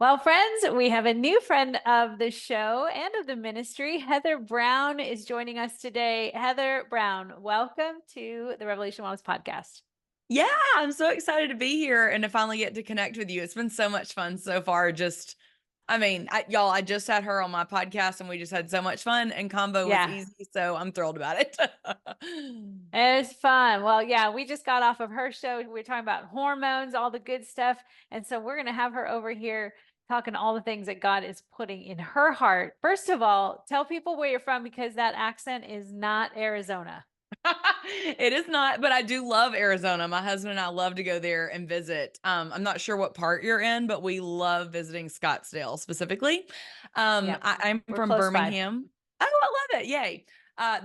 Well, friends, we have a new friend of the show and of the ministry. Heather Brown is joining us today. Heather Brown, welcome to the Revelation Wellness Podcast. Yeah, I'm so excited to be here and to finally get to connect with you. It's been so much fun so far. Y'all, I just had her on my podcast and we just had so much fun and combo was Yeah, easy. So I'm thrilled about it. it was fun. Well, yeah, we just got off of her show. We are talking about hormones, all the good stuff. And so we're going to have her over here talking all the things that God is putting in her heart. First of all, tell people where you're from because that accent is not Arizona. It is not, but I do love Arizona. My husband and I love to go there and visit. I'm not sure what part you're in, but we love visiting Scottsdale specifically. Yeah, I'm we're from close by. Birmingham. Oh, I love it. Yay.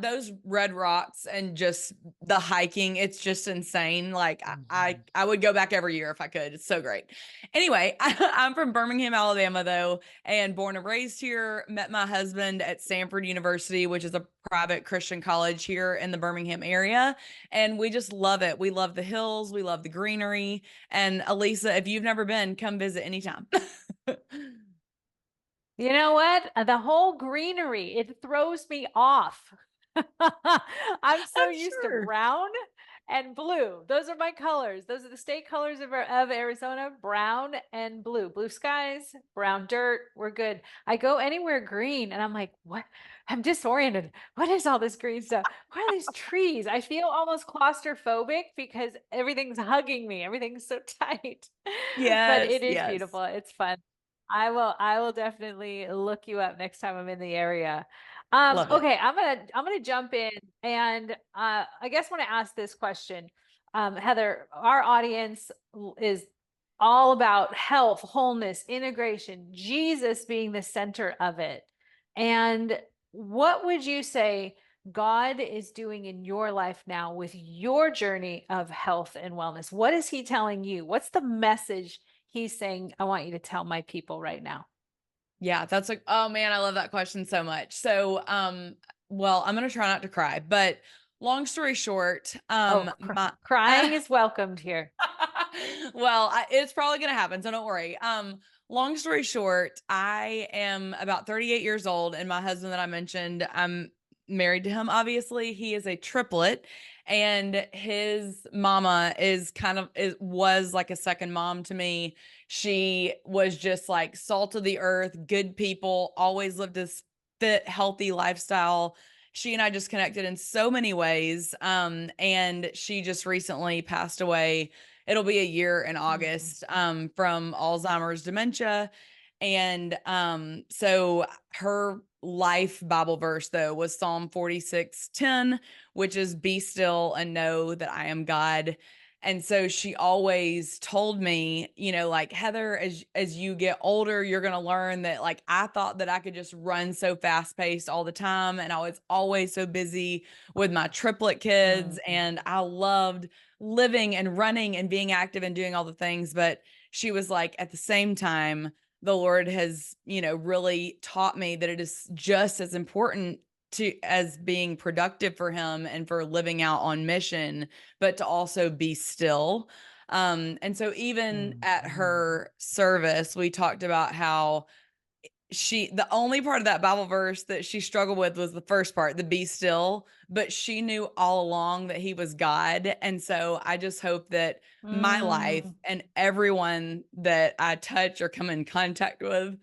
Those red rocks and just the hiking, it's just insane. Like I would go back every year if I could. It's so great. Anyway, I'm from Birmingham, Alabama, though, and born and raised here. Met my husband at Stanford University, which is a private Christian college here in the Birmingham area. And we just love it. We love the hills. We love the greenery. And Alisa, if you've never been, come visit anytime. You know what? The whole greenery, it throws me off. I'm so I'm used to sure. brown and blue. Those are my colors. Those are the state colors of Arizona, brown and blue. Blue skies, brown dirt. We're good. I go anywhere green and I'm like, what? I'm disoriented. What is all this green stuff? What are these trees? I feel almost claustrophobic because everything's hugging me. Everything's so tight. But Yes, it is yes. beautiful. It's fun. I will definitely look you up next time I'm in the area. Love it. Okay, I'm gonna jump in and I guess when I ask this question, Heather, our audience is all about health, wholeness, integration, Jesus being the center of it. And what would you say God is doing in your life now with your journey of health and wellness? What is He telling you? What's the message He's saying, I want you to tell my people right now? Yeah, that's like, oh man, I love that question so much. Well, I'm gonna try not to cry, but long story short, Oh, my crying is welcomed here. it's probably gonna happen, so don't worry. Long story short, I am about 38 years old, and my husband that I mentioned, I'm married to him. Obviously, he is a triplet, and his mama was like a second mom to me. She was just like salt of the earth, good people, always lived this fit, healthy lifestyle. She and I just connected in so many ways. And she just recently passed away. It'll be a year in Mhm. August, from Alzheimer's dementia. And so her life Bible verse though was Psalm 46:10, which is be still and know that I am God. And so she always told me, like, Heather, as you get older, you're going to learn that, like, I thought that I could just run so fast paced all the time. And I was always so busy with my triplet kids. Mhm. And I loved living and running and being active and doing all the things. But she was like, at the same time, the Lord has, really taught me that it is just as important to as being productive for him and for living out on mission, but to also be still. And so even at Mhm. her service, we talked about how the only part of that Bible verse that she struggled with was the first part, the be still, but she knew all along that he was God. And so I just hope that my life Mm. and everyone that I touch or come in contact with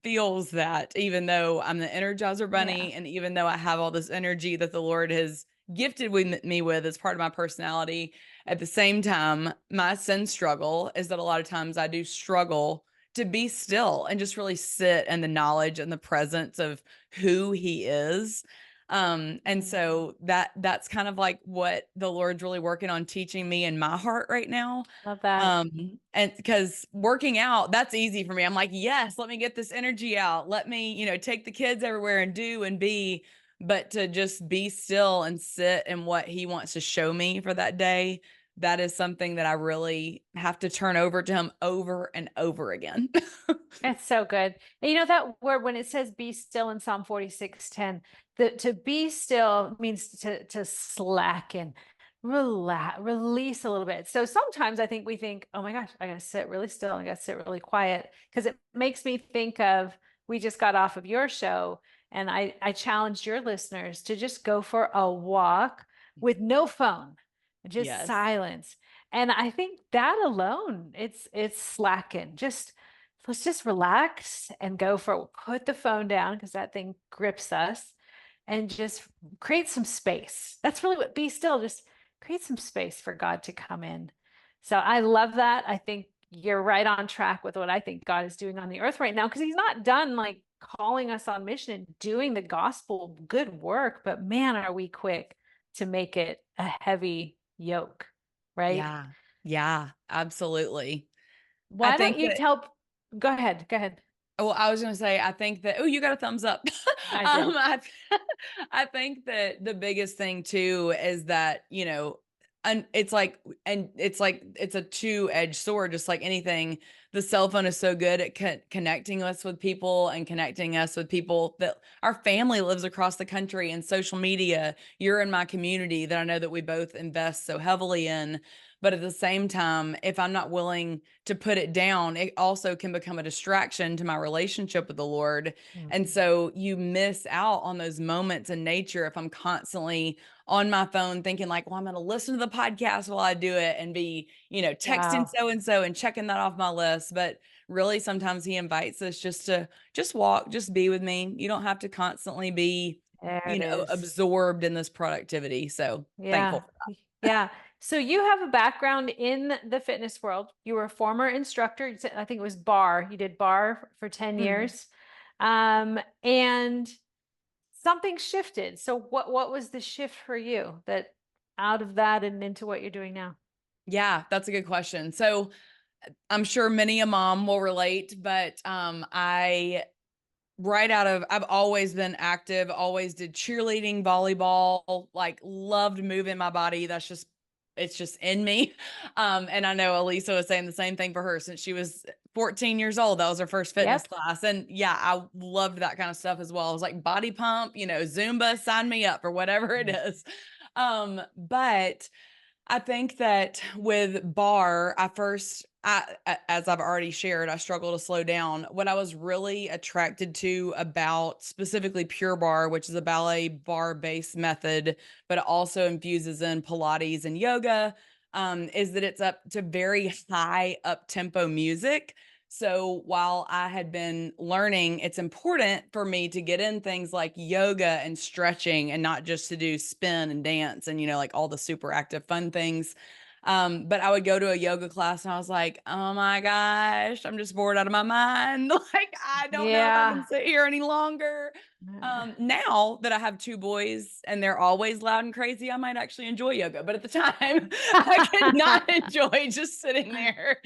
feels that, even though I'm the Energizer Yeah. Bunny and even though I have all this energy that the Lord has gifted me with as part of my personality, at the same time, my sin struggle is that a lot of times I do struggle to be still and just really sit in the knowledge and the presence of who he is. And Mm. so that's kind of like what the Lord's really working on teaching me in my heart right now. Love that. And because working out, that's easy for me. I'm like, yes, let me get this energy out. Let me, take the kids everywhere and do and be, but to just be still and sit in what he wants to show me for that day, that is something that I really have to turn over to him over and over again. It's so good. And you know that word when it says be still in Psalm 46:10, the to be still means to slacken, release a little bit. So sometimes I think we think, oh my gosh, I gotta sit really still. I gotta sit really quiet because it makes me think of, we just got off of your show and I challenged your listeners to just go for a walk with no phone, just Yes. silence. And I think that alone, it's slacking. Just let's just relax and go for, put the phone down because that thing grips us and just create some space. That's really what be still, just create some space for God to come in. So I love that. I think you're right on track with what I think God is doing on the earth right now because he's not done like calling us on mission and doing the gospel good work, but man, are we quick to make it a heavy yoke, right? Yeah. Yeah, absolutely. I Why don't think you that tell, go ahead, go ahead. well, I was gonna say, I think that, oh, you got a thumbs up. I did. I, I think that the biggest thing too is that, and it's a two-edged sword, just like anything. The cell phone is so good at connecting us with people and connecting us with people that our family lives across the country, and social media. You're in my community that I know that we both invest so heavily in. But at the same time, if I'm not willing to put it down, it also can become a distraction to my relationship with the Lord. And Mhm. so you miss out on those moments in nature if I'm constantly on my phone thinking like, well, I'm going to listen to the podcast while I do it and be, texting Wow. so and so and checking that off my list. But really, sometimes he invites us just to just walk, just be with me. You don't have to constantly be, There it is. absorbed in this productivity. So Yeah. thankful. Yeah. So you have a background in the fitness world. You were a former instructor. I think it was bar. You did bar for 10 Mhm. years. And something shifted. So what was the shift for you that out of that and into what you're doing now? Yeah, that's a good question. So I'm sure many a mom will relate, but I've always been active, always did cheerleading, volleyball, like loved moving my body. It's just in me. And I know Alisa was saying the same thing for her since she was 14 years old. That was her first fitness Yep. class. And yeah, I loved that kind of stuff as well. It was like body pump, Zumba, sign me up or whatever it is. But I think that with bar, as I've already shared, I struggle to slow down. What I was really attracted to about specifically Pure Barre, which is a ballet bar based method, but it also infuses in Pilates and yoga, is that it's up to very high up tempo music. So while I had been learning, it's important for me to get in things like yoga and stretching and not just to do spin and dance and, like all the super active fun things. But I would go to a yoga class and I was like, oh my gosh, I'm just bored out of my mind. Like, I don't know if I can Yeah. sit here any longer. Now that I have two boys and they're always loud and crazy, I might actually enjoy yoga. But at the time, I could not enjoy just sitting there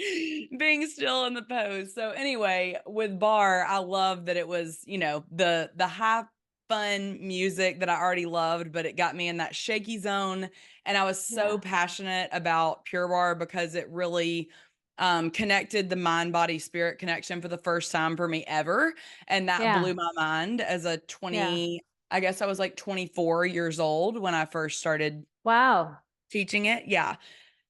being still in the pose. So anyway, with bar, I love that it was, the high fun music that I already loved, but it got me in that shaky zone. And I was so Yeah. passionate about Pure Barre because it really connected the mind, body, spirit connection for the first time for me ever. And that Yeah. blew my mind as a Yeah. 20, I guess I was like 24 years old when I first started Wow. teaching it. Yeah.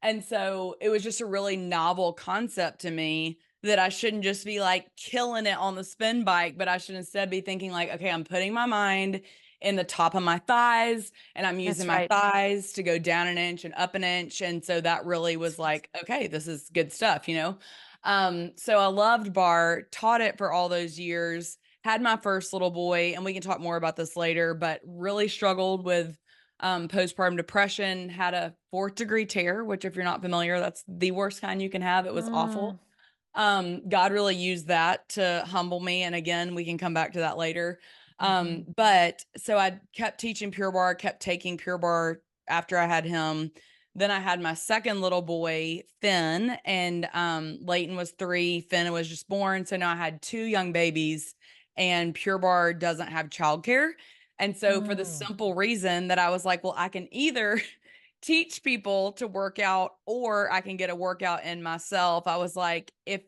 And so it was just a really novel concept to me that I shouldn't just be like killing it on the spin bike, but I should instead be thinking like, okay, I'm putting my mind in the top of my thighs and I'm using That's my right. thighs to go down an inch and up an inch. And so that really was like, okay, this is good stuff. So I loved bar, taught it for all those years, had my first little boy, and we can talk more about this later, but really struggled with postpartum depression, had a 4th-degree tear, which if you're not familiar, that's the worst kind you can have. It was awful. Mm. God really used that to humble me. And again, we can come back to that later. Mhm. But so I kept teaching Pure Barre, kept taking Pure Barre after I had him. Then I had my second little boy, Finn, and Leighton was 3, Finn was just born. So now I had 2 young babies, and Pure Barre doesn't have childcare. And so for the Mm. simple reason that I was like, well, I can either teach people to work out or I can get a workout in myself. I was like, if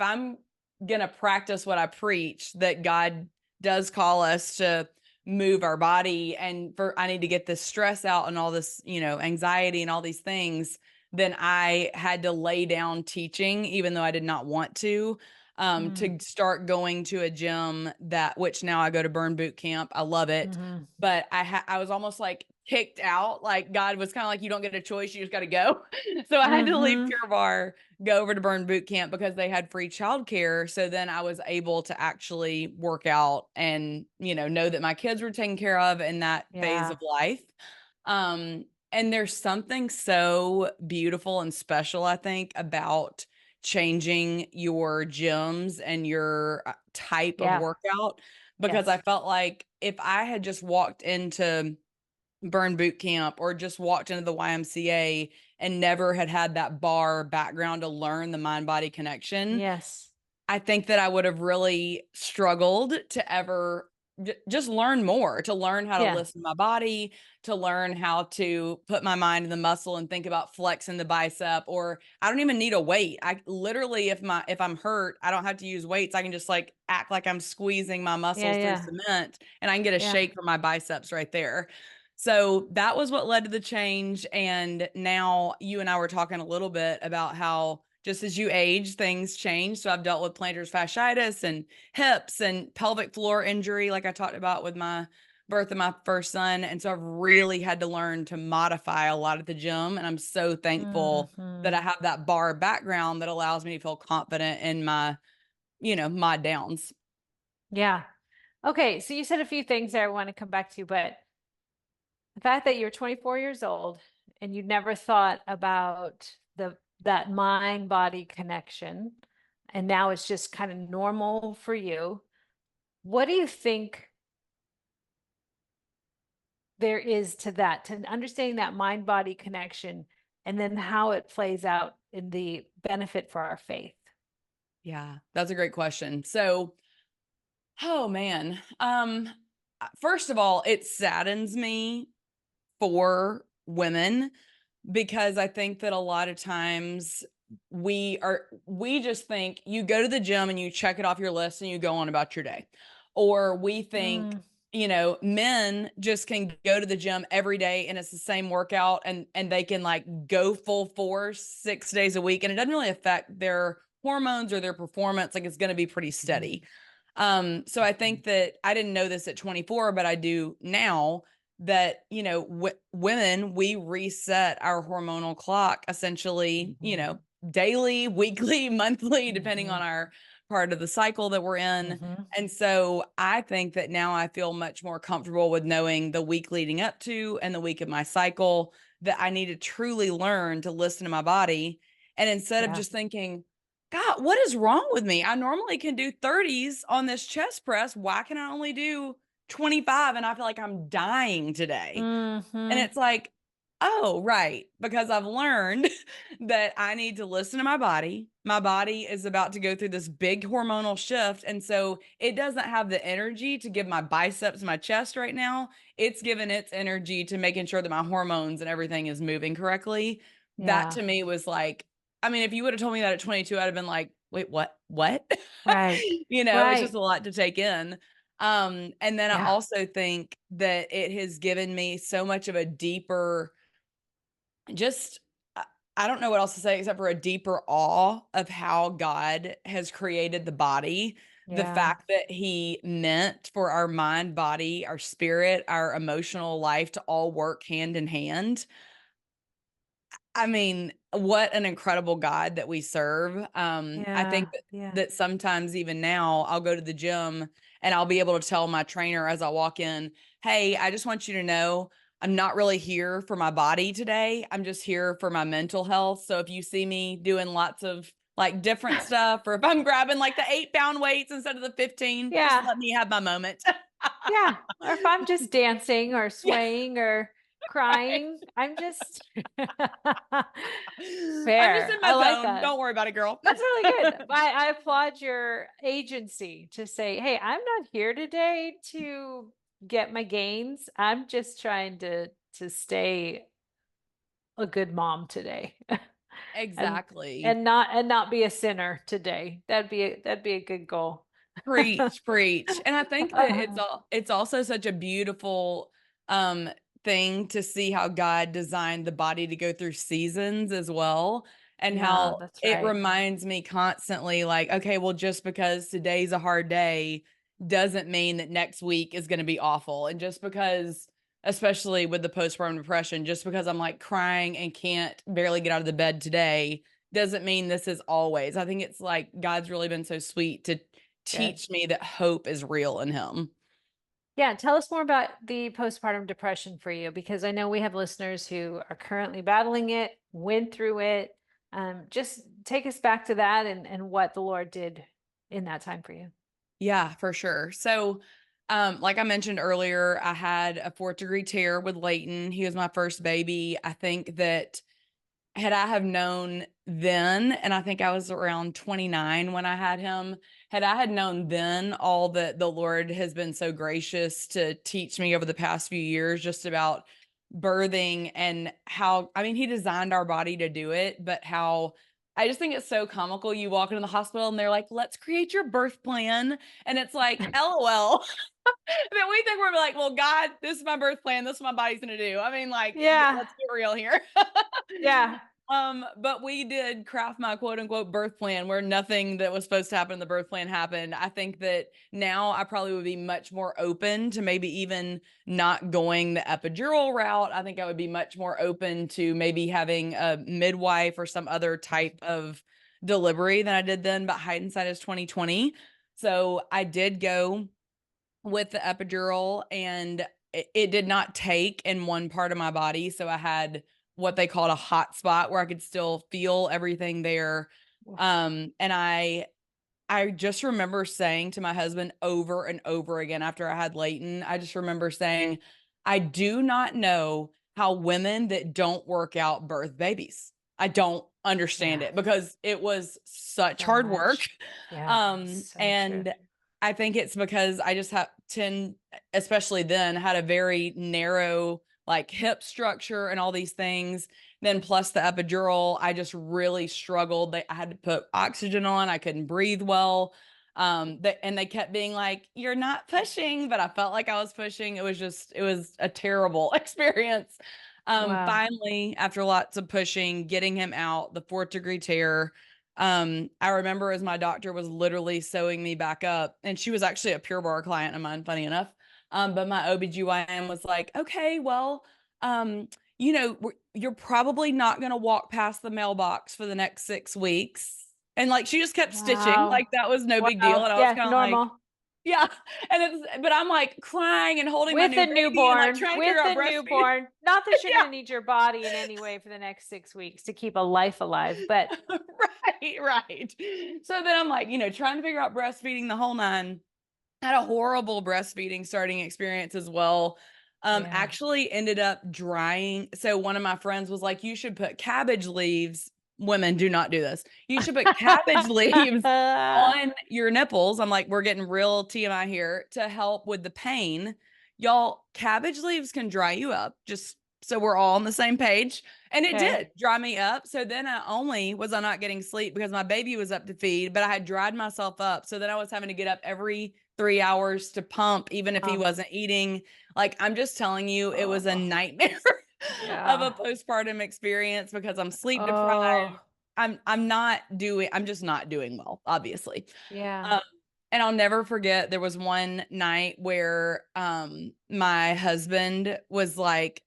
I'm going to practice what I preach, that God does call us to move our body and I need to get this stress out and all this, anxiety and all these things, then I had to lay down teaching, even though I did not want Mm. to start going to a gym which now I go to Burn Boot Camp. I love it. Mm-hmm. But I was almost like kicked out. Like God was kind of like, you don't get a choice. You just got to go. So I had to leave Mm-hmm. Pure Barre, go over to Burn Boot Camp because they had free childcare. So then I was able to actually work out and, know that my kids were taken care of in that phase Yeah. of life. And there's something so beautiful and special, I think, about changing your gyms and your type of Yeah. workout, because I Yes. felt like if I had just walked into Burn Boot Camp or just walked into the YMCA and never had that bar background to learn the mind body connection, Yes. I think that I would have really struggled to ever just learn more, to learn how to Yeah. listen to my body, to learn how to put my mind in the muscle and think about flexing the bicep. Or I don't even need a weight. I literally, if I'm hurt, I don't have to use weights. I can just like act like I'm squeezing my Yeah. muscles through Yeah. cement and I can get a Yeah. shake from my biceps right there. So that was what led to the change. And now you and I were talking a little bit about how just as you age, things change. So I've dealt with plantar fasciitis and hips and pelvic floor injury, like I talked about with my birth of my first son. And so I've really had to learn to modify a lot at the gym. And I'm so thankful that Mm-hmm. I have that bar background that allows me to feel confident in my downs. Yeah. Okay. So you said a few things there I want to come back to, but the fact that you're 24 years old and you never thought about that mind body connection, and now it's just kind of normal for you. What do you think there is to that, to understanding that mind body connection, and then how it plays out in the benefit for our faith? Yeah, that's a great question. So, oh man. First of all, it saddens me for women because I think that a lot of times we just think you go to the gym and you check it off your list and you go on about your day. Or we think, Mm, men just can go to the gym every day and it's the same workout and they can like go full force 6 days a week and it doesn't really affect their hormones or their performance. Like it's going to be pretty mhm, steady. So I think that I didn't know this at 24, but I do now that, women, we reset our hormonal clock essentially, mhm, daily, weekly, monthly, depending on mhm, our part of the cycle that we're in. mhm. And so I think that now I feel much more comfortable with knowing the week leading up to and the week of my cycle that I need to truly learn to listen to my body. And instead of Yeah. just thinking, God, what is wrong with me? I normally can do 30s on this chest press. Why can I only do 25 and I feel like I'm dying today? And Hmm. it's like, oh, right. Because I've learned that I need to listen to my body. My body is about to go through this big hormonal shift. And so it doesn't have the energy to give my biceps, my chest right now. It's given its energy to making sure that my hormones and everything is moving correctly. That Yeah. to me was like, I mean, if you would have told me that at 22, I'd have been like, wait, what? What? Right. It's just Right. a lot to take in. And then I Yeah. also think that it has given me so much of a deeper, just, I don't know what else to say except for a deeper awe of how God has created the body. The Yeah. fact that he meant for our mind, body, our spirit, our emotional life to all work hand in hand. I mean, what an incredible God that we serve. I think Yeah. Yeah. that sometimes even now I'll go to the gym and I'll be able to tell my trainer as I walk in, hey, I just want you to know I'm not really here for my body today. I'm just here for my mental health. So if you see me doing lots of like different stuff, or if I'm grabbing like the 8-pound weights instead of the 15, just Yeah. let me have my moment. Yeah. Or if I'm just dancing or Yeah, swaying or right. crying, I'm just I'm just in fair. my I like zone. that. Don't worry about it, girl. That's really good. I applaud your agency to say, hey, I'm not here today to get my gains. I'm just trying to stay a good mom today. and Exactly. and not be a sinner today. That'd be a good goal. Preach, preach. And I think that Uh, it's also such a beautiful um thing to see how God designed the body to go through seasons as well, and yeah, how that's it right. reminds me constantly like, okay, well, just because today's a hard day doesn't mean that next week is going to be awful. And just because, especially with the postpartum depression, just because I'm like crying and can't barely get out of the bed today doesn't mean this is always. I think it's like God's really been so sweet to Good. teach me that hope is real in him. Yeah, tell us more about the postpartum depression for you, because I know we have listeners who are currently battling it, went through it. Just take us back to that and what the Lord did in that time for you. Yeah, for sure. So, like I mentioned earlier, I had a fourth-degree tear with Leighton. He was my first baby. I think that had I have known then, and I think I was around 29 when I had him, had I had known then all that the Lord has been so gracious to teach me over the past few years just about birthing and how, I mean, he designed our body to do it, but how I just think it's so comical. You walk into the hospital and they're like, let's create your birth plan. And it's like, LOL. That we think we're like, well, God, this is my birth plan. This is what my body's going to do. I mean, like, Yeah, let's get real here. yeah. But we did craft my quote unquote birth plan where nothing that was supposed to happen in the birth plan happened. I think that now I probably would be much more open to maybe even not going the epidural route. I think I would be much more open to maybe having a midwife or some other type of delivery than I did then, but hindsight is 2020. So I did go with the epidural, and it did not take in one part of my body. So I had what they called a hot spot where I could still feel everything there. And I just remember saying to my husband over and over again after I had Leighton, I just remember saying, I do not know how women that don't work out birth babies. I don't understand Yeah, it because it was such so hard work. much. Yeah, so true. And I think it's because I just have tend, especially then, had a very narrow like hip structure and all these things. Then plus the epidural, I just really struggled. I had to put oxygen on. I couldn't breathe well. And they kept being like, "You're not pushing," but I felt like I was pushing. It was a terrible experience. Wow. Finally, after lots of pushing, getting him out, the fourth-degree tear. I remember as my doctor was literally sewing me back up, and she was actually a Pure Barre client of mine, funny enough. But my OBGYN was like, okay, well, um, you're probably not going to walk past the mailbox for the next 6 weeks. And like, she just kept stitching, Wow. like that was no big deal. Wow. And I was Yeah, kind of like, normal. yeah. But I'm like crying and holding my new baby and like trying to figure With out a breastfeeding. newborn. Not that you're going Yeah. to need your body in any way for the next 6 weeks to keep a life alive, but Right, right. So then I'm like, trying to figure out breastfeeding the whole nine. Had a horrible breastfeeding starting experience as well. yeah. Actually ended up drying. So one of my friends was like, you should put cabbage leaves. Women do not do this. You should put cabbage leaves on your nipples. I'm like, we're getting real TMI here to help with the pain. Y'all, cabbage leaves can dry you up, just so we're all on the same page. And it Okay. did dry me up. So then I not getting sleep because my baby was up to feed, but I had dried myself up. So then I was having to get up every 3 hours to pump, even if he wasn't eating. Like, I'm just telling you, it was a Oh, nightmare of a yeah. postpartum experience because I'm sleep deprived. Oh, I'm just not doing well, obviously. yeah. Um, and I'll never forget there was one night where my husband was like,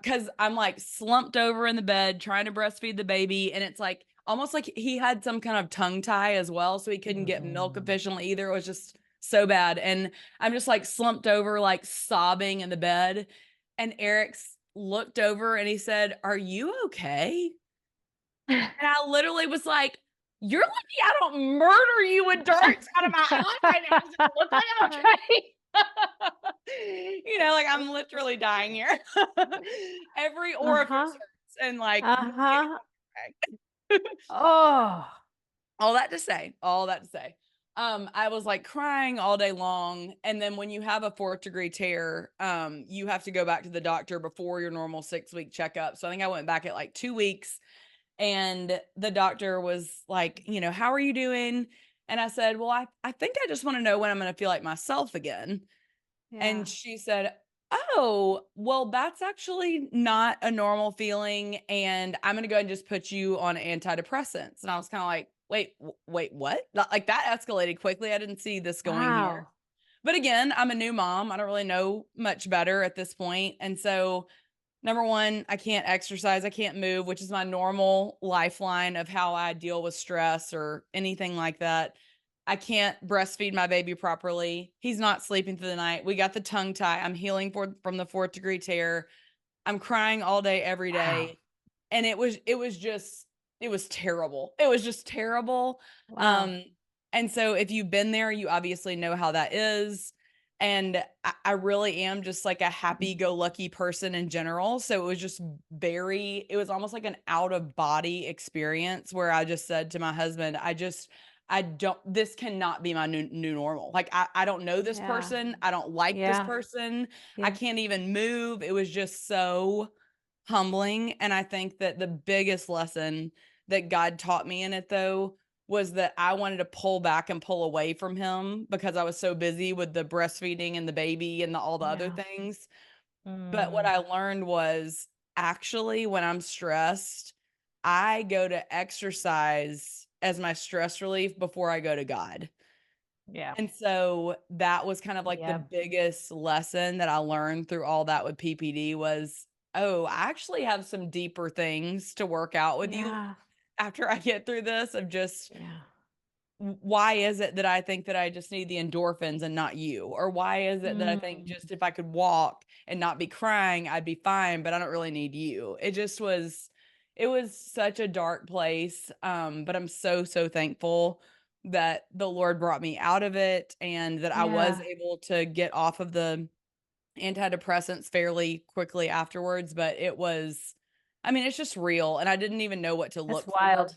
because I'm like slumped over in the bed trying to breastfeed the baby, and it's like almost like he had some kind of tongue tie as well, so he couldn't get milk efficiently either. It was just so bad, and I'm just like slumped over, like sobbing in the bed. And Eric's looked over and he said, "Are you okay?" And I literally was like, "You're lucky I don't murder you with darts out of my eye right now. Does it look like I'm okay?" Like I'm literally dying here. Every orifice Uh-huh. hurts and like nobody Uh-huh. okay. Oh, All that to say. I was like crying all day long. And then when you have a fourth-degree tear, you have to go back to the doctor before your normal 6-week checkup. So I think I went back at like 2 weeks, and the doctor was like, how are you doing? And I said, well, I think I just want to know when I'm going to feel like myself again. And Yeah. she said, oh, well, that's actually not a normal feeling. And I'm going to go ahead and just put you on antidepressants. And I was kind of like, wait, what? Like that escalated quickly. I didn't see this going here. Wow. But again, I'm a new mom. I don't really know much better at this point. And so, number one, I can't exercise, I can't move, which is my normal lifeline of how I deal with stress or anything like that. I can't breastfeed my baby properly. He's not sleeping through the night. We got the tongue tie. I'm healing from the 4th-degree tear. I'm crying all day, every Wow. day. And it was terrible. It was just terrible. Wow. Um, and so if you've been there, you obviously know how that is. And I really am just like a happy-go-lucky person in general. So it was just it was almost like an out-of-body experience where I just said to my husband, I don't, this cannot be my new normal. Like, I don't know this Yeah. person. I don't like this Yeah. person. I Yeah. can't even move. It was just so humbling. And I think that the biggest lesson that God taught me in it, though, was that I wanted to pull back and pull away from him because I was so busy with the breastfeeding and the baby and all the other Yeah. things. But what Mm. I learned was actually when I'm stressed, I go to exercise as my stress relief before I go to God. Yeah. And so that was kind of like the Yeah. biggest lesson that I learned through all that with PPD was, oh, I actually have some deeper things to work out with you Yeah. after I get through this of just Yeah. why is it that I think that I just need the endorphins and not you? Or why is it that I think Mm. just if I could walk and not be crying, I'd be fine, but I don't really need you. It was such a dark place. But I'm so, so thankful that the Lord brought me out of it and that I was Yeah. able to get off of the antidepressants fairly quickly afterwards. But I mean, it's just real. And I didn't even know what to That's look for. wild.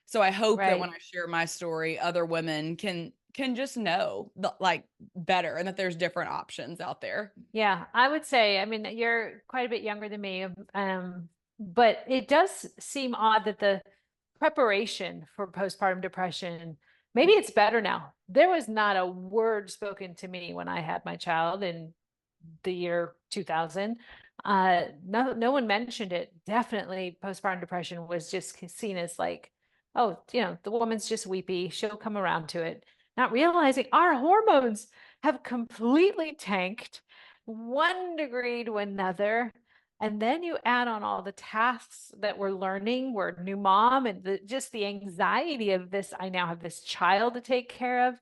So I hope that when Right. I share my story, other women can just know like better and that there's different options out there. Yeah. I would say, I mean, you're quite a bit younger than me. But it does seem odd that the preparation for postpartum depression, maybe it's better now. There was not a word spoken to me when I had my child in the year 2000. No one mentioned it. Definitely postpartum depression was just seen as like, oh, the woman's just weepy. She'll come around to it. Not realizing our hormones have completely tanked 1 degree to another. And then you add on all the tasks that we're learning. We're a new mom and just the anxiety of this. I now have this child to take care of,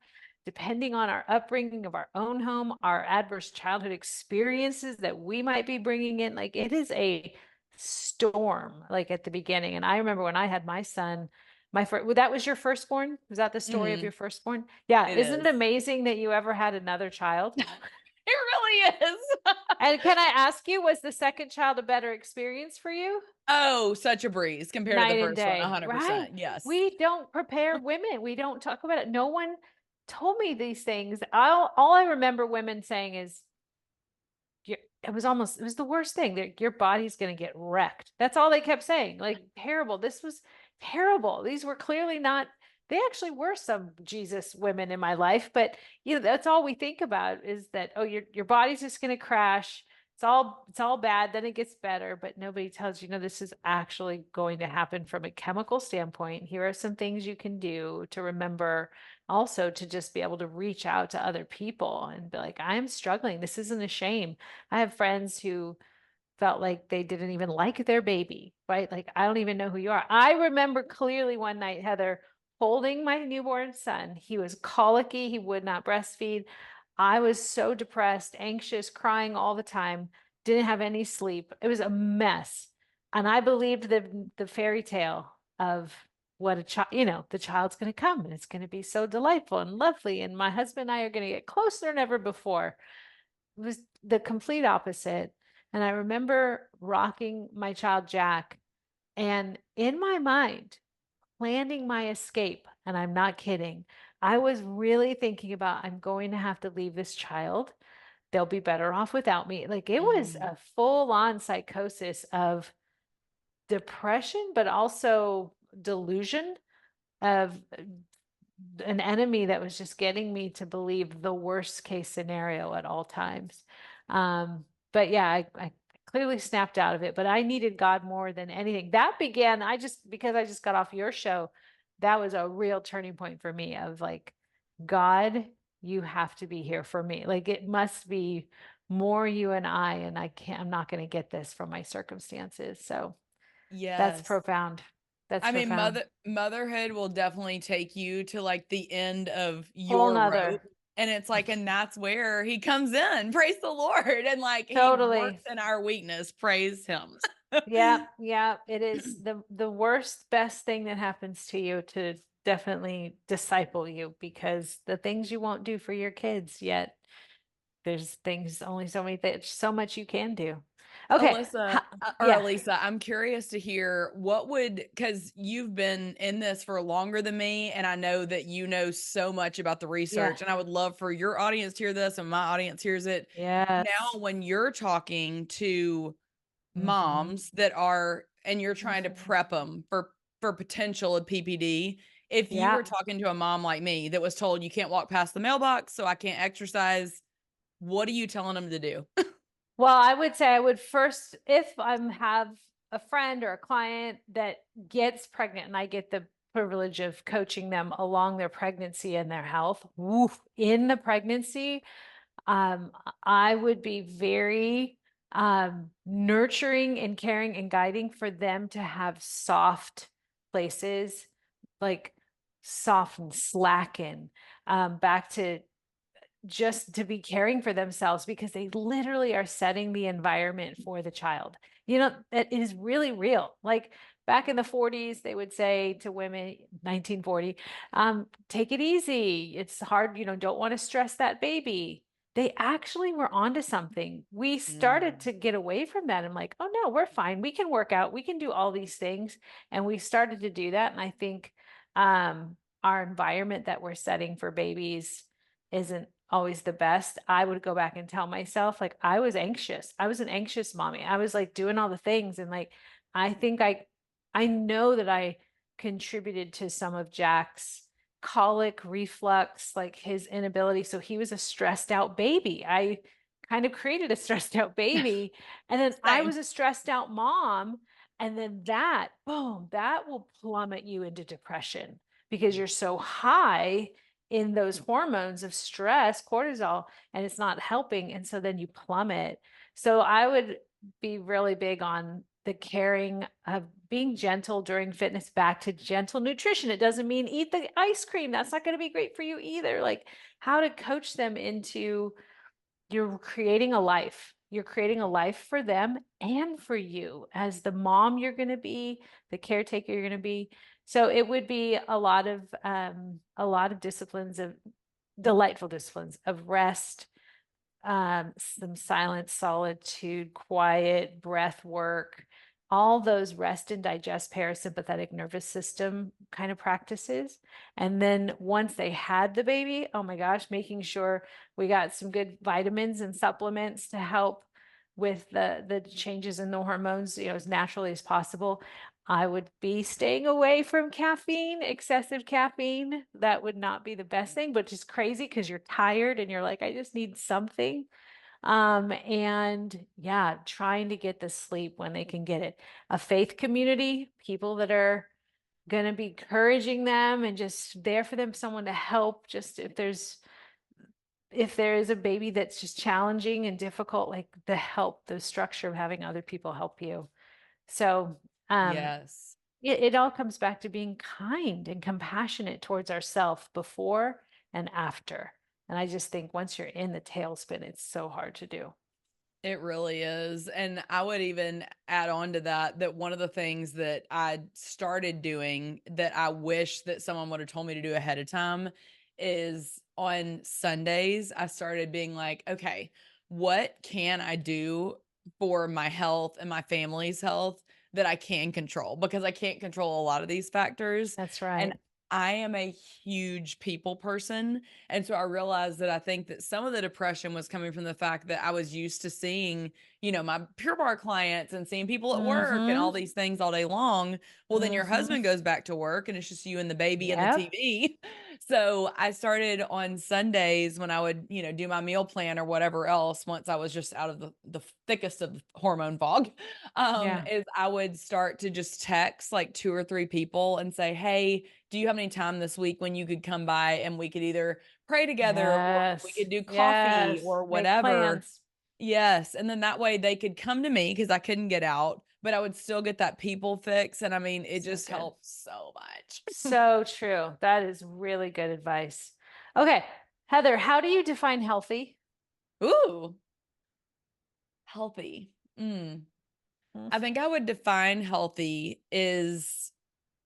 depending on our upbringing of our own home, our adverse childhood experiences that we might be bringing in. Like it is a storm, like at the beginning. And I remember when I had my son, my first, well, that was your firstborn? Was that the story of Hmm. your firstborn? Yeah. It Isn't it is. amazing that you ever had another child? It really is. And can I ask you, was the second child a better experience for you? Oh, such a breeze compared to the Night and first one. day, right? 100%. Yes. We don't prepare women. We don't talk about it. No one told me these things. All I remember women saying is, it was the worst thing. That your body's going to get wrecked. That's all they kept saying. Like terrible. This was terrible. These were clearly not. They actually were some Jesus women in my life, but that's all we think about is that, oh, your body's just going to crash. It's all bad. Then it gets better, but nobody tells you, this is actually going to happen from a chemical standpoint. Here are some things you can do to remember, also to just be able to reach out to other people and be like, I'm struggling. This isn't a shame. I have friends who felt like they didn't even like their baby, right? Like, I don't even know who you are. I remember clearly one night, Heather, holding my newborn son. He was colicky, he would not breastfeed. I was so depressed, anxious, crying all the time, didn't have any sleep. It was a mess. And I believed the fairy tale of what a child, the child's going to come and it's going to be so delightful and lovely. And my husband and I are going to get closer than ever before. It was the complete opposite. And I remember rocking my child Jack and in my mind, planning my escape. And I'm not kidding. I was really thinking about, I'm going to have to leave this child. They'll be better off without me. Like it was Mhm. a full on psychosis of depression, but also delusion of an enemy that was just getting me to believe the worst case scenario at all times. But yeah, I clearly snapped out of it, but I needed God more than anything. That began, because I just got off your show, that was a real turning point for me of like, God, you have to be here for me. Like it must be more you and I'm not going to get this from my circumstances. So that's Yes. profound. That's I mean, profound. motherhood will definitely take you to like the end of Whole your rope. nother. And it's like, and that's where he comes in. Praise the Lord. And like he Totally. works in our weakness. Praise him. Yeah, yeah, it is the worst best thing that happens to you to definitely disciple you because the things you won't do for your kids yet there's things only so much you can do. Okay. Alyssa or Yeah. Alisa, I'm curious to hear what would, because you've been in this for longer than me, and I know that you know so much about the Yeah. research, and I would love for your audience to hear this and my audience hears it. Yes. Now, when you're talking to Hmm. moms that are, and you're trying to Hmm. prep them for potential of PPD, if you Yeah. were talking to a mom like me that was told you can't walk past the mailbox, so I can't exercise, what are you telling them to do? Well, I would say I would first, if I'm have a friend or a client that gets pregnant and I get the privilege of coaching them along their pregnancy and their health, woof, in the pregnancy, um, I would be very nurturing and caring and guiding for them to have soft places, like soften, slacken, back to just to be caring for themselves because they literally are setting the environment for the child. It is really real. Like back in the 40s, they would say to women, 1940, take it easy. It's hard, don't want to stress that baby. They actually were onto something. We started Mm, to get away from that. I'm like, oh no, we're fine. We can work out. We can do all these things. And we started to do that. And I think our environment that we're setting for babies isn't always the best. I would go back and tell myself, like, I was anxious. I was an anxious mommy. I was like doing all the things. And like, I think I know that I contributed to some of Jack's colic reflux, like his inability. So he was a stressed out baby. I kind of created a stressed out baby. And then I same. was a stressed out mom. And then that, boom, that will plummet you into depression because you're so high in those hormones of stress, cortisol, and it's not helping. And so then you plummet. So I would be really big on the caring of being gentle during fitness, back to gentle nutrition. It doesn't mean eat the ice cream. That's not going to be great for you either. Like how to coach them into you're creating a life. You're creating a life for them and for you as the mom you're going to be, the caretaker you're going to be. So it would be a lot of disciplines of delightful disciplines of rest, some silence, solitude, quiet, breath work, all those rest and digest parasympathetic nervous system kind of practices. And then once they had the baby, oh my gosh, making sure we got some good vitamins and supplements to help with the changes in the hormones, as naturally as possible. I would be staying away from caffeine, excessive caffeine. That would not be the best thing, but just crazy because you're tired and you're like, I just need something. And yeah, trying to get the sleep when they can get it. A faith community, people that are going to be encouraging them and just there for them, someone to help. Just if there is a baby that's just challenging and difficult, like the help, the structure of having other people help you. So, um, Yes. it all comes back to being kind and compassionate towards ourselves before and after. And I just think once you're in the tailspin, it's so hard to do. It really is. And I would even add on to that that one of the things that I started doing that I wish that someone would have told me to do ahead of time is on Sundays, I started being like, okay, what can I do for my health and my family's health that I can control? Because I can't control a lot of these factors. That's And right. I am a huge people person. And so I realized that I think that some of the depression was coming from the fact that I was used to seeing, my Pure Barre clients and seeing people at work and all Mm-hmm. these things all day long. Well, then your Mm-hmm. husband goes back to work and it's just you and the baby and the Yep. TV. So I started on Sundays when I would, do my meal plan or whatever else once I was just out of the thickest of hormone fog. Yeah. Is I would start to just text like 2 or 3 people and say, "Hey, do you have any time this week when you could come by and we could either pray together or we Yes. could do coffee Yes. or Make whatever." plans. Yes, and then that way they could come to me because I couldn't get out, but I would still get that people fix, and I mean, it So just good. helps so much. So true. That is really good advice. Okay. Heather, how do you define healthy? Ooh, healthy. Mm. Mm, I think I would define healthy is,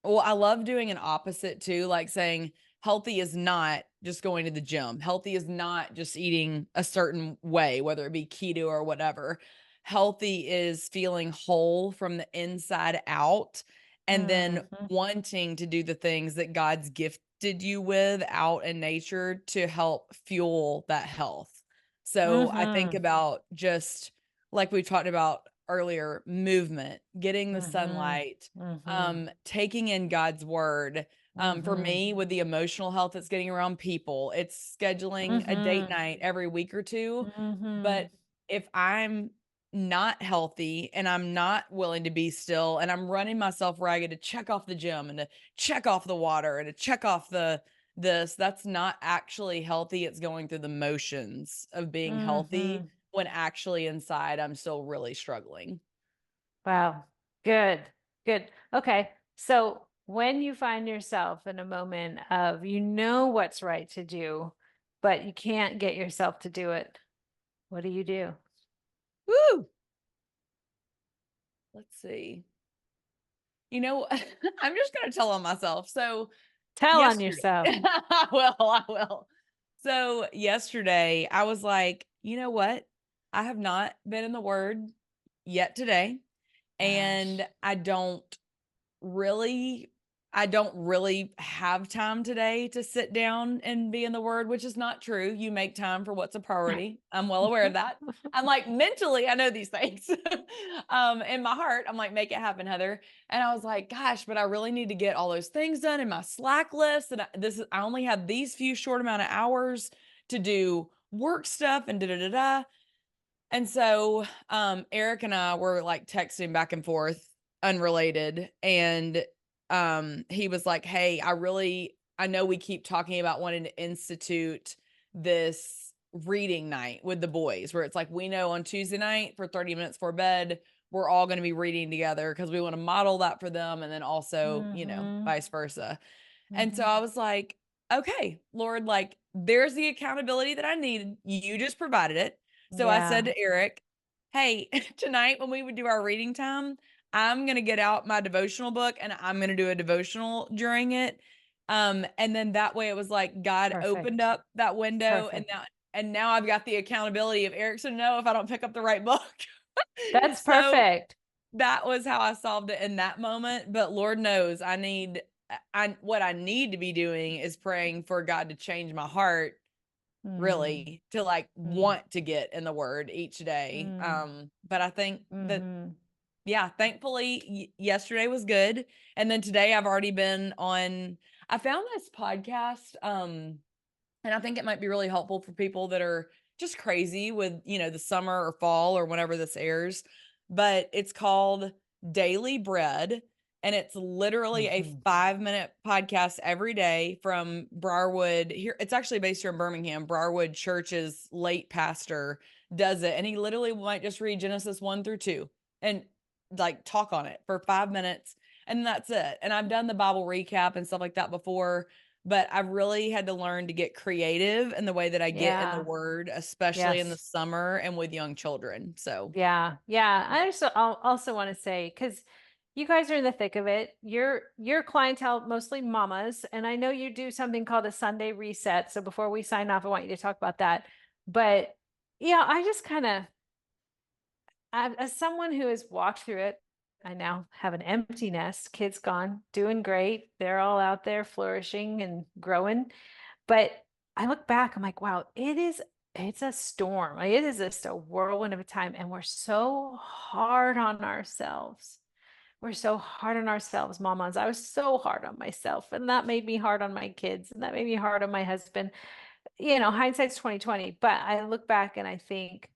well, I love doing an opposite too, like saying healthy is not just going to the gym. Healthy is not just eating a certain way, whether it be keto or whatever. Healthy is feeling whole from the inside out and then mhm, wanting to do the things that God's gifted you with out in nature to help fuel that health. So I think mhm, about just like we talked about earlier, movement, getting the mhm, sunlight, mhm, taking in God's word. For mhm, me, with the emotional health that's getting around people, it's scheduling a date mhm, night every week or two. But mhm, if I'm not healthy and I'm not willing to be still and I'm running myself ragged to check off the gym and to check off the water and to check off that's not actually healthy. It's going through the motions of being healthy mhm. when actually inside I'm still really struggling. Wow. Good. Good. Okay. So when you find yourself in a moment of you know what's right to do, but you can't get yourself to do it, what do you do? Woo! Let's see. I'm just gonna tell on myself. So Tell on yesterday, yourself. I will. So yesterday, I was like, you know what? I have not been in the Word yet today, Gosh. and really I don't really have time today to sit down and be in the word, which is not true. You make time for what's a priority. I'm well aware of that. I'm like mentally, I know these things. In my heart, I'm like, make it happen, Heather. And I was like, gosh, but I really need to get all those things done in my Slack list. And I only have these few short amount of hours to do work stuff and da da da da. And so, Eric and I were like texting back and forth, unrelated. And he was like, "Hey, I know we keep talking about wanting to institute this reading night with the boys, where it's like we know on Tuesday night for 30 minutes for bed, we're all going to be reading together because we want to model that for them. And then also, Mm-hmm. vice versa." And so Mm-hmm. I was like, okay, Lord, like there's the accountability that I needed. You just provided it. So I said Yeah. to Eric, hey, tonight when we would do our reading time, I'm going to get out my devotional book and I'm going to do a devotional during it. And then that way it was like God opened Perfect. up that window Perfect. and now I've got the accountability of Eric to know if I don't pick up the right book. That's So perfect. that was how I solved it in that moment. But Lord knows what I need to be doing is praying for God to change my heart Mm, really to like mm, want to get in the word each day. mm, But I think that, mm-hmm. yeah, thankfully yesterday was good. And then today I've already been on, I found this podcast. And I think it might be really helpful for people that are just crazy with, the summer or fall or whenever this airs. But it's called Daily Bread. And it's literally a Mm-hmm. 5-minute podcast every day from Briarwood. Here, it's actually based here in Birmingham. Briarwood Church's late pastor does it. And he literally might just read Genesis 1 through 2 and like talk on it for 5 minutes. And that's it. And I've done the Bible recap and stuff like that before, but I've really had to learn to get creative in the way that I get in the Yeah. word, especially in the Yes. summer and with young children. So, Yeah. Yeah. yeah. I also want to say, because you guys are in the thick of it. Your clientele mostly mamas, and I know you do something called a Sunday reset. So before we sign off, I want you to talk about that. But yeah, I just kind of, as someone who has walked through it, I now have an empty nest, kids gone, doing great. They're all out there flourishing and growing. But I look back, I'm like, wow, it's a storm. Like, it is just a whirlwind of a time. And we're so hard on ourselves. we're so hard on ourselves, mamas. I was so hard on myself, and that made me hard on my kids, and that made me hard on my husband. Hindsight's 2020, but I look back and I think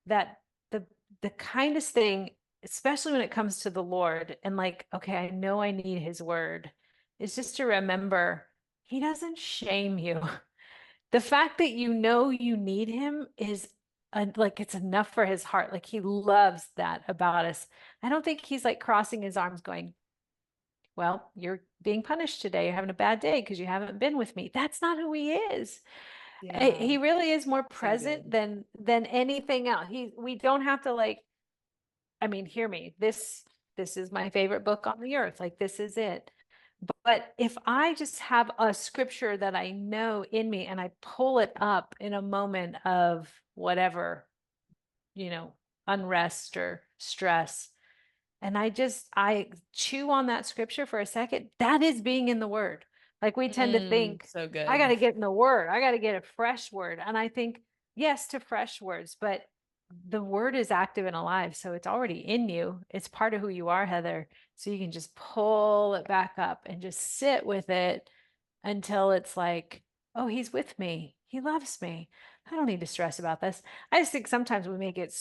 that the the kindest thing, especially when it comes to the Lord, and like, okay, I know I need his word, is just to remember he doesn't shame you. The fact that you know you need him is like it's enough for his heart. Like he loves that about us. I don't think he's like crossing his arms going, well, you're being punished today. You're having a bad day because you haven't been with me. That's not who he is. Yeah. He really is more So present good. than anything else. We don't have to like, I mean, hear me. This is my favorite book on the earth. Like this is it. But if I just have a scripture that I know in me and I pull it up in a moment of whatever, you know, unrest or stress, and I chew on that scripture for a second, that is being in the word. Like we tend to think, So I got good. to get in the word. I got to get a fresh word. And I think, yes, to fresh words, but the word is active and alive. So it's already in you. It's part of who you are, Heather. So you can just pull it back up and just sit with it until it's like, oh, he's with me. He loves me. I don't need to stress about this. I just think sometimes we make it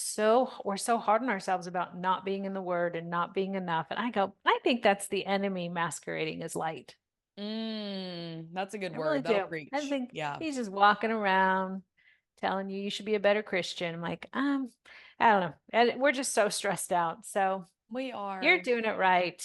we're so hard on ourselves about not being in the word and not being enough. And I go, I think that's the enemy masquerading as light. That's a good I really word. That'll do. I preach. think Yeah, he's just walking around telling you should be a better Christian. I'm like, I don't know. And we're just so stressed out. So we you're are. doing it right.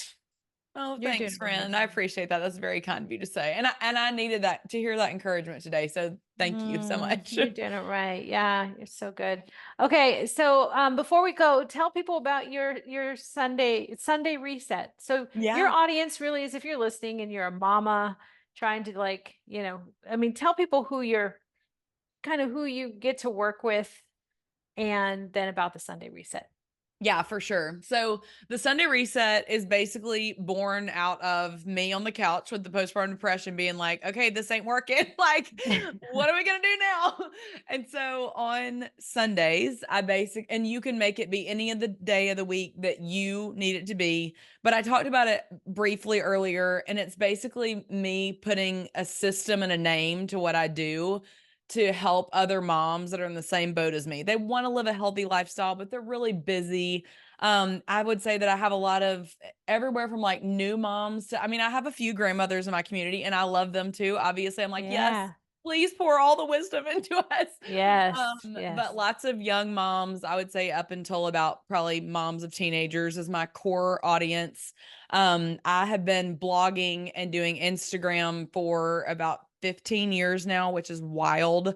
Oh, You're doing thanks, it right. friend. I appreciate that. That's very kind of you to say. And I needed that to hear that encouragement today. So thank you so much. You're doing it right. Yeah, you're so good. Okay, so before we go, tell people about your Sunday reset. So your Yeah. audience really is if you're listening and you're a mama trying to like, I mean, tell people who you get to work with and then about the Sunday reset. Yeah, for sure. So the Sunday reset is basically born out of me on the couch with the postpartum depression being like, okay, this ain't working. Like, what are we going to do now? And so on Sundays, and you can make it be any of the day of the week that you need it to be. But I talked about it briefly earlier, and it's basically me putting a system and a name to what I do to help other moms that are in the same boat as me. They want to live a healthy lifestyle, but they're really busy. I would say that I have a lot of everywhere from like new moms to, I mean, I have a few grandmothers in my community and I love them too. Obviously, I'm like, yes, Yeah. please pour all the wisdom into us. Yes. But Yes. lots of young moms, I would say up until about probably moms of teenagers is my core audience. I have been blogging and doing Instagram for about 15 years now, which is wild.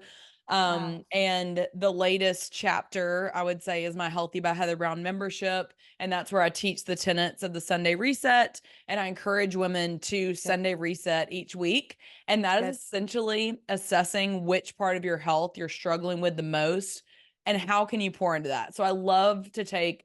Wow. And the latest chapter I would say is my Healthy by Heather Brown membership. And that's where I teach the tenets of the Sunday reset. And I encourage women to Good. Sunday reset each week. And that is Good. essentially assessing which part of your health you're struggling with the most and how can you pour into that. So I love to take,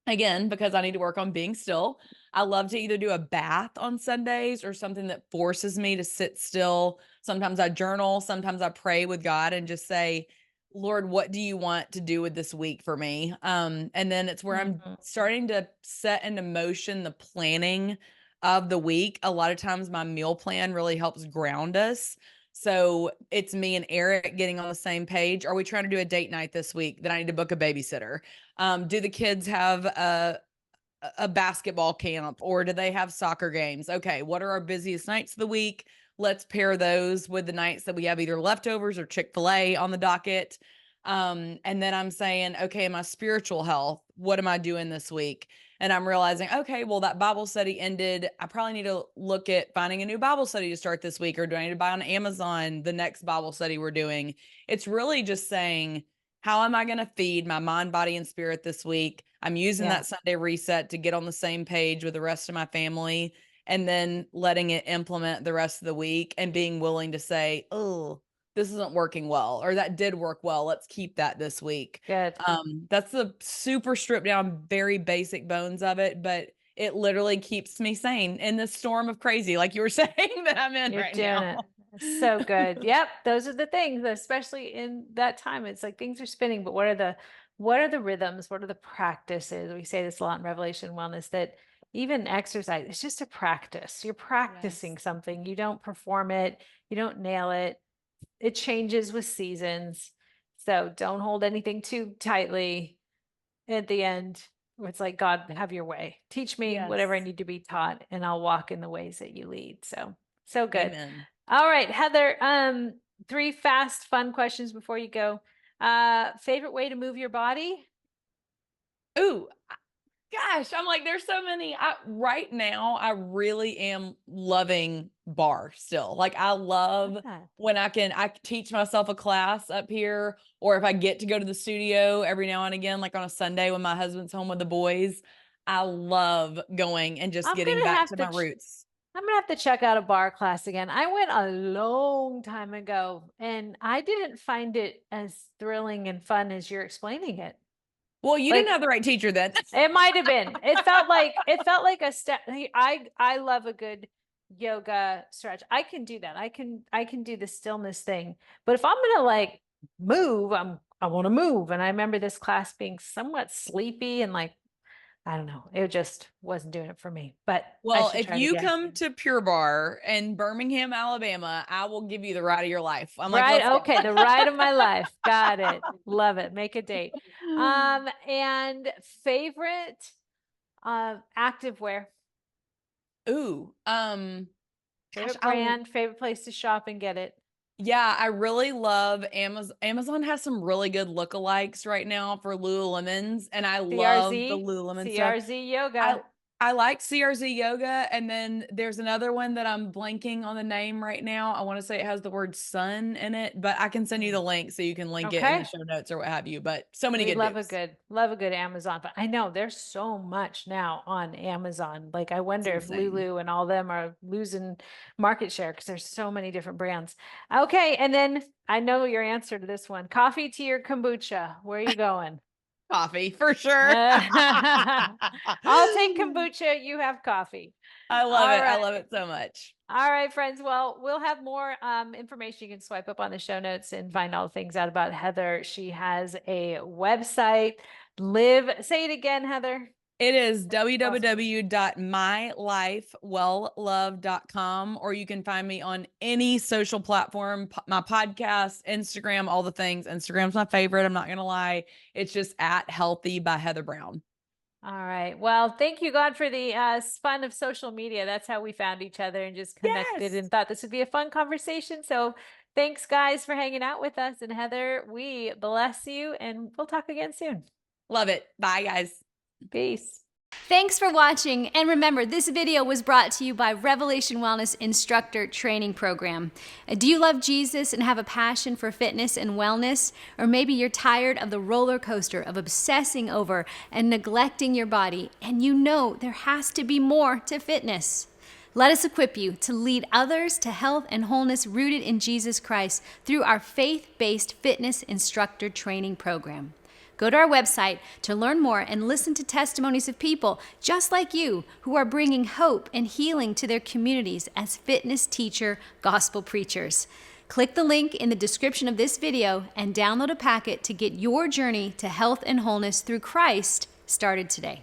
again, because I need to work on being still, I love to either do a bath on Sundays or something that forces me to sit still. Sometimes I journal, sometimes I pray with God and just say, Lord, what do you want to do with this week for me? And then it's where I'm Mhm. starting to set into motion the planning of the week. A lot of times my meal plan really helps ground us. So it's me and Eric getting on the same page. Are we trying to do a date night this week? Then I need to book a babysitter. Do the kids have a basketball camp or do they have soccer games? Okay, what are our busiest nights of the week? Let's pair those with the nights that we have either leftovers or Chick-fil-A on the docket. And then I'm saying, okay, my spiritual health, what am I doing this week? And I'm realizing, okay, well, that Bible study ended. I probably need to look at finding a new Bible study to start this week, or do I need to buy on Amazon the next Bible study we're doing? It's really just saying, how am I going to feed my mind, body, and spirit this week? I'm using Yeah. that Sunday reset to get on the same page with the rest of my family and then letting it implement the rest of the week and being willing to say, oh, this isn't working well, or that did work well. Let's keep that this week. Good. That's the super stripped down, very basic bones of it, but it literally keeps me sane in this storm of crazy, like you were saying, that I'm in You're right doing now. it. So good. Yep, those are the things, especially in that time. It's like things are spinning, but what are the rhythms? What are the practices? We say this a lot in Revelation Wellness that even exercise, it's just a practice. You're practicing Yes. something. You don't perform it, you don't nail it. It changes with seasons. So don't hold anything too tightly. At the end, it's like, God, have your way. Teach me whatever I Yes. need to be taught, and I'll walk in the ways that you lead. So, so good. Amen. All right, Heather, 3 fast, fun questions before you go. Favorite way to move your body? Ooh, gosh, I'm like, there's so many. Right now, I really am loving bar still. Like, I love Love that. when I teach myself a class up here, or if I get to go to the studio every now and again, like on a Sunday when my husband's home with the boys. I love going and just I'm getting gonna back have to to my roots. I'm gonna have to check out a bar class again. I went a long time ago, and I didn't find it as thrilling and fun as you're explaining it. Well, you didn't Like, have the right teacher then. it might have been. It felt like a step. I love a good yoga stretch. I can do that. I can do the stillness thing. But if I'm gonna like move, I want to move. And I remember this class being somewhat sleepy and like, I don't know, it just wasn't doing it for me. But I Well, should if try it you again. come to Pure Bar in Birmingham, Alabama, I will give you the ride of your life. I'm like, let's Right. go. Okay. The ride of my life. Got it. Love it. Make a date. And favorite active wear, Ooh, gosh, favorite brand, favorite place to shop and get it. yeah, I really love Amazon. Amazon has some really good lookalikes right now for Lululemons, and I love the CRZ, Lululemon stuff. CRZ I yoga. I like CRZ Yoga, and then there's another one that I'm blanking on the name right now. I want to say it has the word sun in it, but I can send you Hmm. the link so you can link it in the Okay. show notes or what have you. But so many We good news. love a good Amazon, but I know there's so much now on Amazon. Like I It's wonder if insane. Lulu and all them are losing market share because there's so many different brands. Okay, and then I know your answer to this one. Coffee, tea, or kombucha? Where are you going? Coffee for sure. I'll take kombucha, you have coffee. I love All it. I right. love it so much. All right, friends. Well, we'll have more information. You can swipe up on the show notes and find all the things out about Heather. She has a website. Say it again, Heather. It is www.mylifewelllove.com, or you can find me on any social platform, my podcast, Instagram, all the things. Instagram's my favorite. I'm not going to lie. It's just at Healthy by Heather Brown. All right. Well, thank you, God, for the fun of social media. That's how we found each other and just connected Yes. and thought this would be a fun conversation. So thanks, guys, for hanging out with us. And Heather, we bless you and we'll talk again soon. Love it. Bye, guys. Peace. Thanks for watching, and remember, this video was brought to you by Revelation Wellness Instructor Training Program. Do you love Jesus and have a passion for fitness and wellness? Or maybe you're tired of the roller coaster of obsessing over and neglecting your body, and you know there has to be more to fitness. Let us equip you to lead others to health and wholeness rooted in Jesus Christ through our faith-based fitness instructor training program. Go to our website to learn more and listen to testimonies of people just like you who are bringing hope and healing to their communities as fitness teacher gospel preachers. Click the link in the description of this video and download a packet to get your journey to health and wholeness through Christ started today.